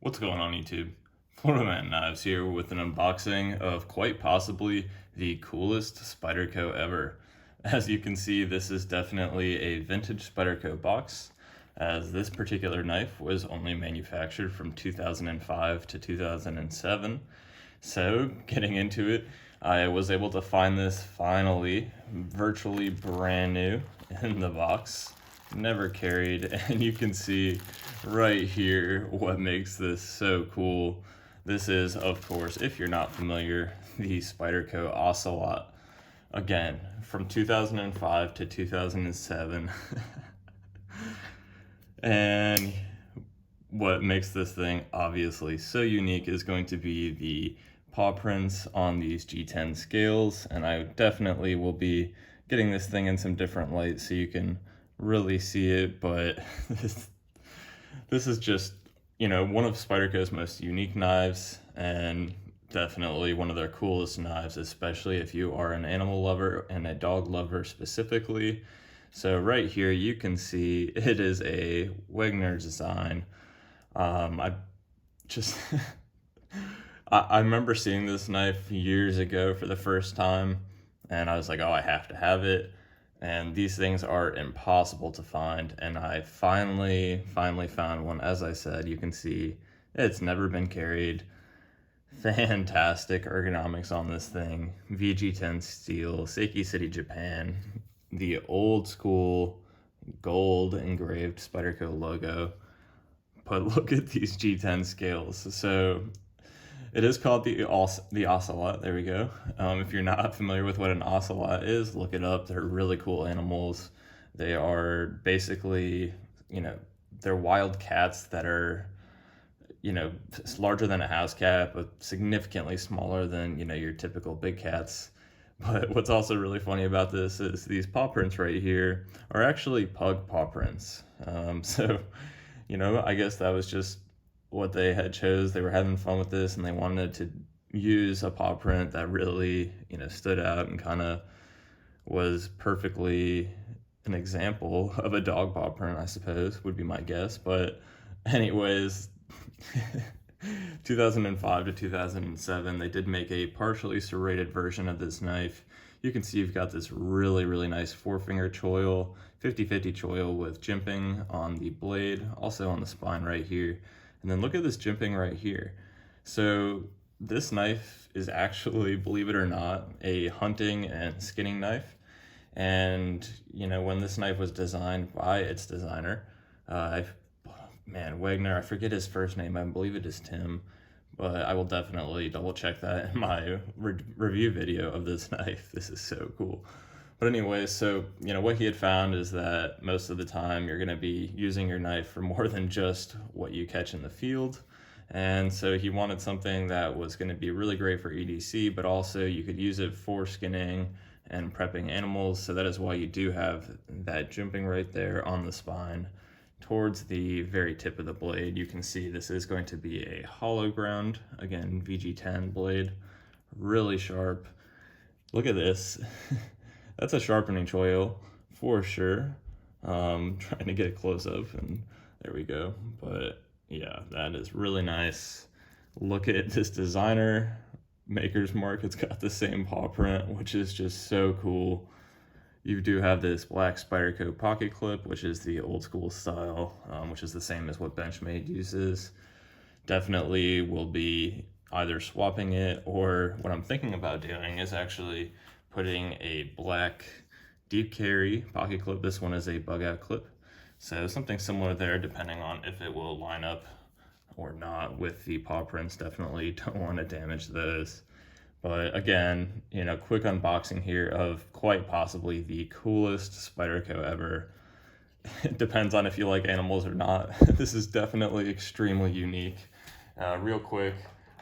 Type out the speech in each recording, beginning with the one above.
What's going on YouTube? Florida Man Knives here with an unboxing of quite possibly the coolest Spyderco ever. As you can see, this is definitely a vintage Spyderco box, as this particular knife was only manufactured from 2005 to 2007. So, getting into it, I was able to find this finally, virtually brand new in the box, never carried, and you can see right here what makes this so cool. This is, of course, if you're not familiar, the Spyderco Ocelot. Again, from 2005 to 2007. And what makes this thing obviously so unique is going to be the paw prints on these G10 scales, and I definitely will be getting this thing in some different light so you can really see it, but this is just, one of Spyderco's most unique knives, and definitely one of their coolest knives, especially if you are an animal lover and a dog lover specifically. So right here you can see it is a Wegner design. I just I remember seeing this knife years ago for the first time, and I was like, oh, I have to have it. And these things are impossible to find, and I finally found one. As I said, you can see it's never been carried. Fantastic ergonomics on this thing. VG10 steel, Seiki City, Japan. The old school gold engraved Spyderco logo. But look at these G10 scales. So it is called the ocelot. There we go. If you're not familiar with what an ocelot is, look it up. They're really cool animals. They are basically, they're wild cats that are, larger than a house cat, but significantly smaller than, your typical big cats. But what's also really funny about this is these paw prints right here are actually pug paw prints. So, I guess that was just what they had chose. They were having fun with this, and they wanted to use a paw print that really, stood out and kind of was perfectly an example of a dog paw print, I suppose, would be my guess. But anyways, 2005 to 2007, they did make a partially serrated version of this knife. You can see you've got this really nice four-finger choil, 50/50 choil with jimping on the blade, also on the spine right here. And then look at this jimping right here. So this knife is actually, believe it or not, a hunting and skinning knife. And, when this knife was designed by its designer, Wegner, I forget his first name, I believe it is Tim, but I will definitely double check that in my review video of this knife. This is so cool. But anyway, so, what he had found is that most of the time you're going to be using your knife for more than just what you catch in the field. And so he wanted something that was going to be really great for EDC, but also you could use it for skinning and prepping animals. So that is why you do have that jimping right there on the spine towards the very tip of the blade. You can see this is going to be a hollow ground, again, VG10 blade, really sharp. Look at this. That's a sharpening choil for sure. Trying to get a close up, and there we go. But yeah, that is really nice. Look at this designer, Maker's Mark. It's got the same paw print, which is just so cool. You do have this black Spyderco pocket clip, which is the old school style, which is the same as what Benchmade uses. Definitely will be either swapping it, or what I'm thinking about doing is actually putting a black deep carry pocket clip. This one is a bug out clip. So something similar there, depending on if it will line up or not with the paw prints. Definitely don't want to damage those. But again, quick unboxing here of quite possibly the coolest Spyderco ever. It depends on if you like animals or not. This is definitely extremely unique. Real quick,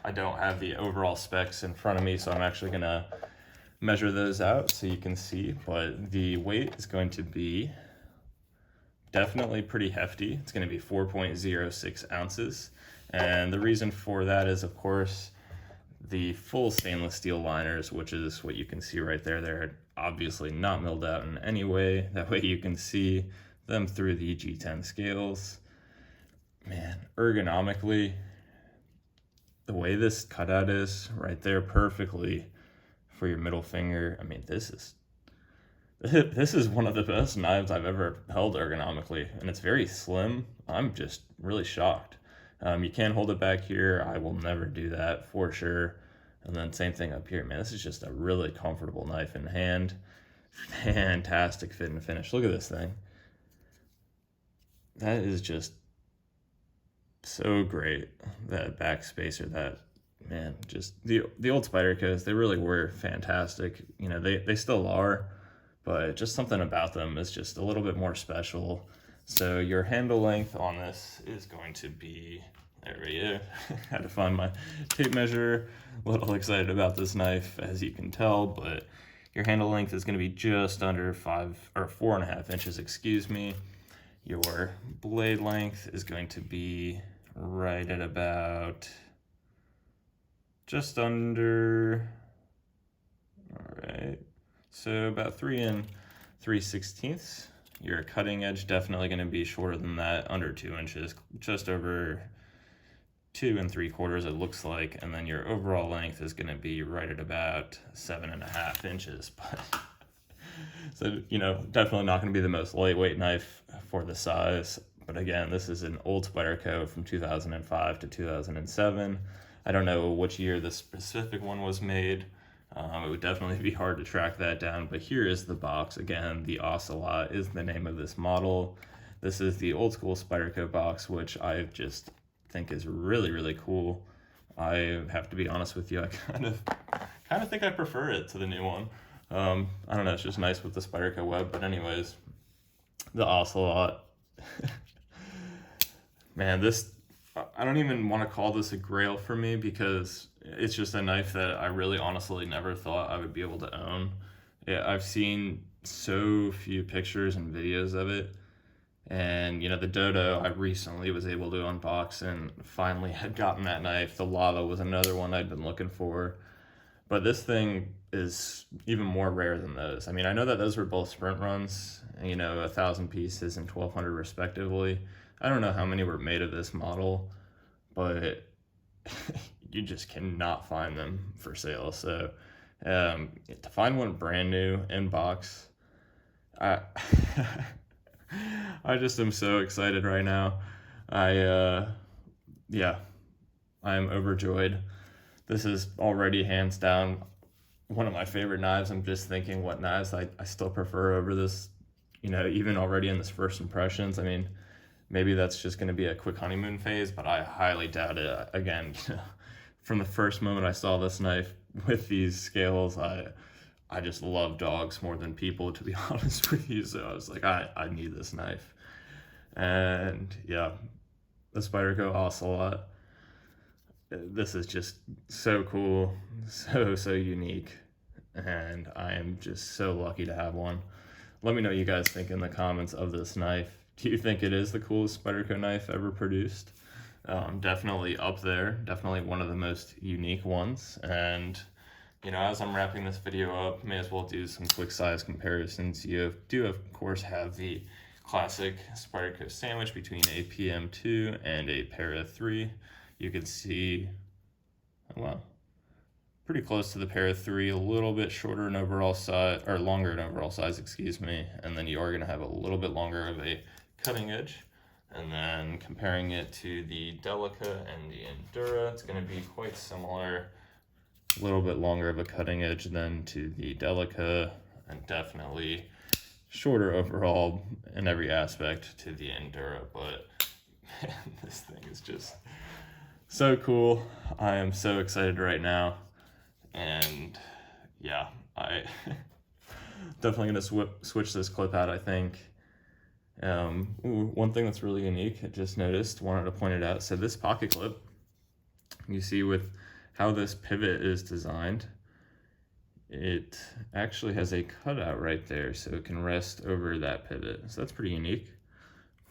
I don't have the overall specs in front of me, so I'm actually gonna measure those out so you can see, but the weight is going to be definitely pretty hefty. It's going to be 4.06 ounces, and the reason for that is, of course, the full stainless steel liners, which is what you can see right there. They're obviously not milled out in any way. That way you can see them through the G10 scales. Man, ergonomically, the way this cutout is right there perfectly for your middle finger. I mean, this is one of the best knives I've ever held ergonomically, and it's very slim. I'm just really shocked. You can hold it back here. I will never do that for sure. And then same thing up here, man. This is just a really comfortable knife in hand. Fantastic fit and finish. Look at this thing. That is just so great. That backspacer, that, man, just the old Spydercos, they really were fantastic. You know, they still are, but just something about them is just a little bit more special. So your handle length on this is going to be, there we go. Had to find my tape measure. A little excited about this knife, as you can tell, but your handle length is going to be just under 4.5 inches, excuse me. Your blade length is going to be right at about just under, all right, so about 3 3/16. Your cutting edge definitely going to be shorter than that, under 2 inches, just over 2 3/4 it looks like, and then your overall length is going to be right at about 7.5 inches. But so, you know, definitely not going to be the most lightweight knife for the size. But again, this is an old Spyderco from 2005 to 2007. I don't know which year this specific one was made. It would definitely be hard to track that down, but here is the box. Again, the Ocelot is the name of this model. This is the old school Spyderco box, which I just think is really, really cool. I have to be honest with you, I kind of think I prefer it to the new one. I don't know, it's just nice with the Spyderco web, but anyways, the Ocelot. Man, this, I don't even want to call this a grail for me, because it's just a knife that I really honestly never thought I would be able to own. Yeah, I've seen so few pictures and videos of it, and you know, the Dodo I recently was able to unbox and finally had gotten that knife. The Lava was another one I'd been looking for, but this thing is even more rare than those. I mean, I know that those were both sprint runs, you know, 1,000 pieces and 1,200 respectively. I don't know how many were made of this model, but you just cannot find them for sale. So to find one brand new in box, I I just am so excited right now. Yeah, I am overjoyed. This is already hands down one of my favorite knives. I'm just thinking what knives I still prefer over this, you know, even already in this first impressions. I mean, maybe that's just going to be a quick honeymoon phase, but I highly doubt it. Again, from the first moment I saw this knife with these scales, I just love dogs more than people, to be honest with you. So I was like, I need this knife. And yeah, the Spyderco Ocelot. This is just so cool, so unique, and I am just so lucky to have one. Let me know what you guys think in the comments of this knife. Do you think it is the coolest Spyderco knife ever produced? Definitely up there, definitely one of the most unique ones. And you know, as I'm wrapping this video up, may as well do some quick size comparisons. You do of course have the classic Spyderco sandwich between a PM2 and a Para 3. You can see, well, pretty close to the Para 3, a little bit shorter in overall size, or longer in overall size, excuse me, and then you are going to have a little bit longer of a cutting edge. And then comparing it to the Delica and the Endura, it's going to be quite similar, a little bit longer of a cutting edge than to the Delica, and definitely shorter overall in every aspect to the Endura. But man, this thing is just so cool. I am so excited right now, and yeah, I definitely gonna switch this clip out, I think. One thing that's really unique, I just noticed, wanted to point it out. So this pocket clip, you see with how this pivot is designed, it actually has a cutout right there, so it can rest over that pivot. So that's pretty unique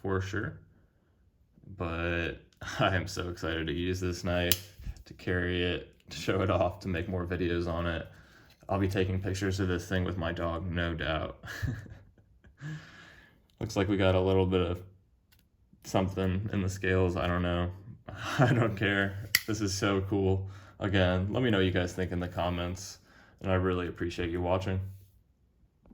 for sure. But I am so excited to use this knife, to carry it, to show it off, to make more videos on it. I'll be taking pictures of this thing with my dog, no doubt. Looks like we got a little bit of something in the scales. I don't know. I don't care. This is so cool. Again, let me know what you guys think in the comments, and I really appreciate you watching.